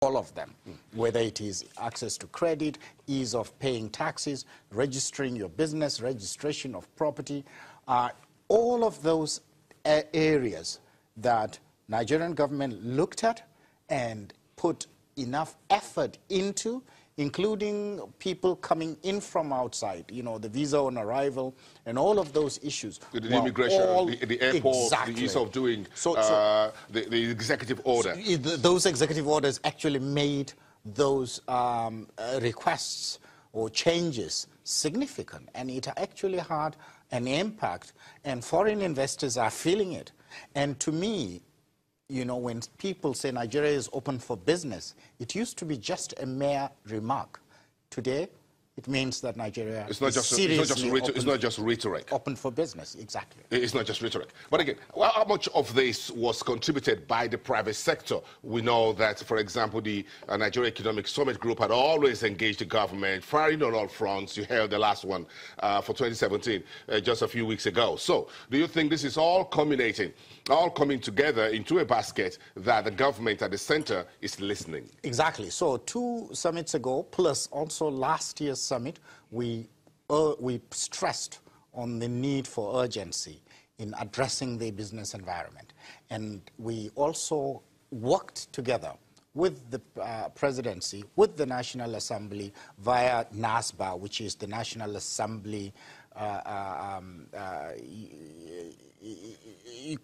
all of them, whether it is access to credit, ease of paying taxes, registering your business, registration of property, all of those areas that Nigerian government looked at and put enough effort into, including people coming in from outside, you know, the visa on arrival and all of those issues. The immigration, the airport, exactly. the ease of doing, the executive order. Those executive orders actually made those requests or changes significant, and it actually had an impact, and foreign investors are feeling it. And to me, you know, when people say Nigeria is open for business, it used to be just a mere remark. Today, it means that Nigeria is seriously it's not just rhetoric. Open for business, exactly. It's not just rhetoric. But again, how much of this was contributed by the private sector? We know that, for example, the Nigeria Economic Summit Group had always engaged the government, firing on all fronts. You held the last one for 2017 just a few weeks ago. So do you think this is all culminating, all coming together into a basket that the government at the center is listening? Exactly. So 2 summits ago, plus also last year's summit, we stressed on the need for urgency in addressing the business environment. And we also worked together with the presidency, with the National Assembly via NASBA, which is the National Assembly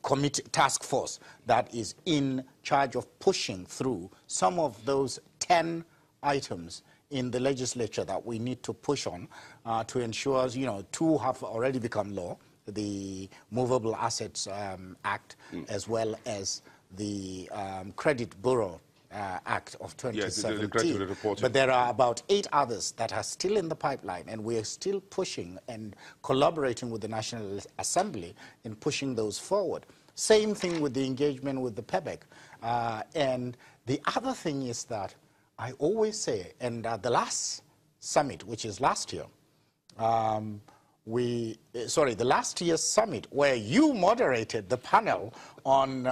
committee task force that is in charge of pushing through some of those 10 items in the legislature that we need to push on to ensure, you know, 2 have already become law, the Movable Assets Act, as well as the Credit Bureau Act of 2017. Yeah, but there are about 8 others that are still in the pipeline, and we are still pushing and collaborating with the National Assembly in pushing those forward. Same thing with the engagement with the PEBEC. And the other thing is that I always say, and at the last summit, which is last year, the last year's summit, where you moderated the panel on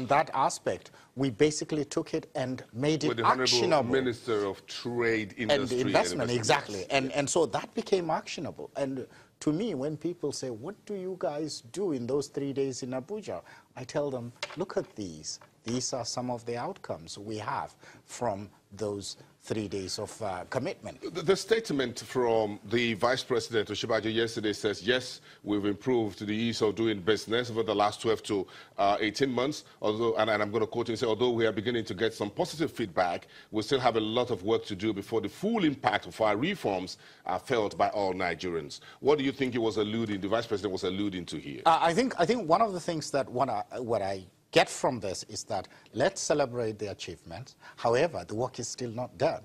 that aspect, we basically took it and made it actionable. With the Honorable Minister of Trade, Industry and Investment, exactly. And so that became actionable. And to me, when people say, what do you guys do in those 3 days in Abuja? I tell them, look at these. These are some of the outcomes we have from those 3 days of commitment. The statement from the Vice President Oshibajo yesterday says, yes, we've improved the ease of doing business over the last 12 to 18 months. Although, and I'm going to quote him, say, although we are beginning to get some positive feedback, we still have a lot of work to do before the full impact of our reforms are felt by all Nigerians. What do you think he was alluding, the Vice President was alluding to here? I think one of the things that what I get from this is that let's celebrate the achievements. However, the work is still not done.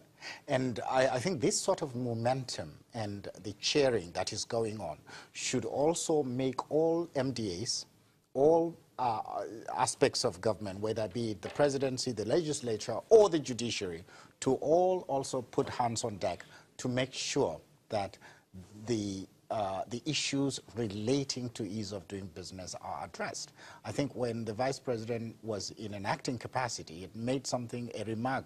And I think this sort of momentum and the cheering that is going on should also make all MDAs, all aspects of government, whether it be the presidency, the legislature, or the judiciary, to all also put hands on deck to make sure that the issues relating to ease of doing business are addressed. I think when the Vice President was in an acting capacity, it made a remark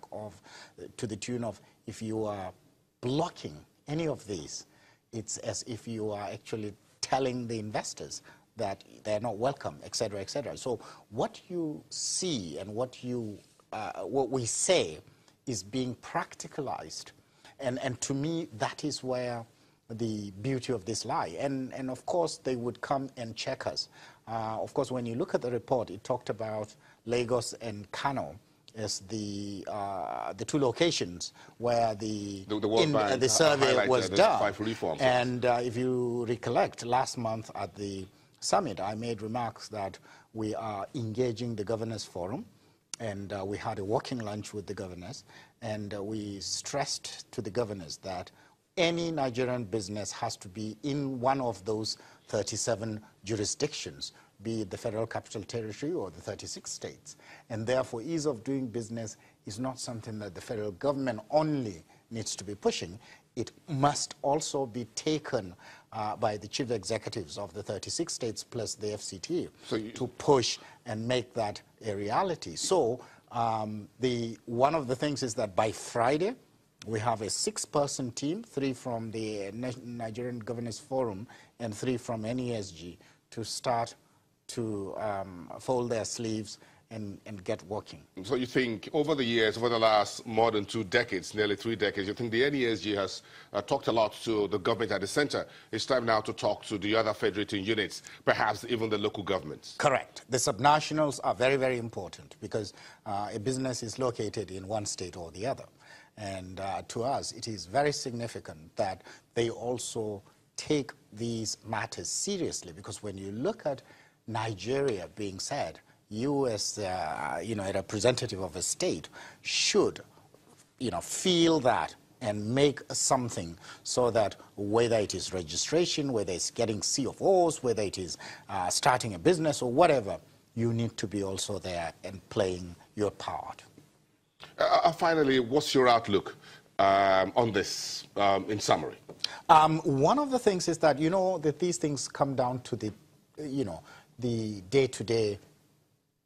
to the tune of, if you are blocking any of these, it's as if you are actually telling the investors that they're not welcome, et cetera, et cetera. So what you see and what we say is being practicalized. And to me, that is where the beauty of this lie. And of course, they would come and check us. Of course, when you look at the report, it talked about Lagos and Kano as the 2 locations where the survey was done. 5 reforms. And if you recollect, last month at the summit, I made remarks that we are engaging the Governors Forum, and we had a working lunch with the governors, and we stressed to the governors that any Nigerian business has to be in one of those 37 jurisdictions, be it the Federal Capital Territory or the 36 states. And therefore, ease of doing business is not something that the federal government only needs to be pushing. It must also be taken by the chief executives of the 36 states plus the FCT to push and make that a reality. So One of the things is that by Friday, we have a 6-person team, 3 from the Nigerian Governors Forum and 3 from NESG, to start to fold their sleeves and get working. So you think over the years, over the last more than 2 decades, nearly 3 decades, you think the NESG has talked a lot to the government at the center. It's time now to talk to the other federating units, perhaps even the local governments. Correct. The subnationals are very, very important because a business is located in one state or the other. And to us, it is very significant that they also take these matters seriously, because when you look at Nigeria being said, you as a representative of a state should feel that and make something so that whether it is registration, whether it's getting C of O's, whether it is starting a business or whatever, you need to be also there and playing your part. Finally, what's your outlook on this in summary? One of the things is that, that these things come down to the day-to-day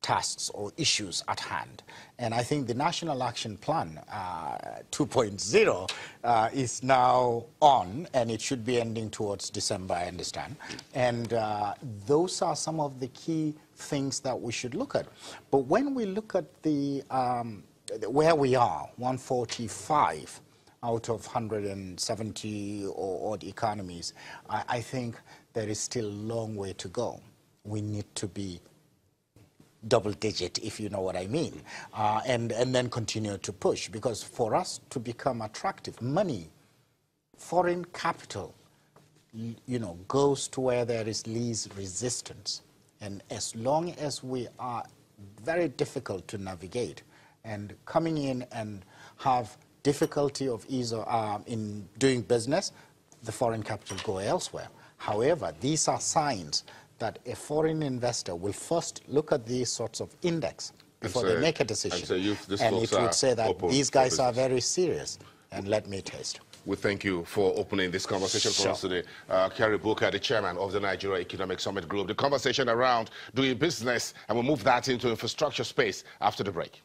tasks or issues at hand. And I think the National Action Plan 2.0 is now on, and it should be ending towards December, I understand. And those are some of the key things that we should look at. But when we look at the where we are, 145 out of 170 or odd economies, I think there is still a long way to go. We need to be double-digit, if you know what I mean, and then continue to push, because for us to become attractive, money, foreign capital, goes to where there is least resistance. And as long as we are very difficult to navigate and coming in and have difficulty of in doing business, the foreign capital go elsewhere. However, these are signs that a foreign investor will first look at these sorts of index before they make a decision. And it would say that these guys are very serious, and let me taste. We thank you for opening this conversation for us today. Kerry Booker, the chairman of the Nigeria Economic Summit Group. The conversation around doing business, and we'll move that into infrastructure space after the break.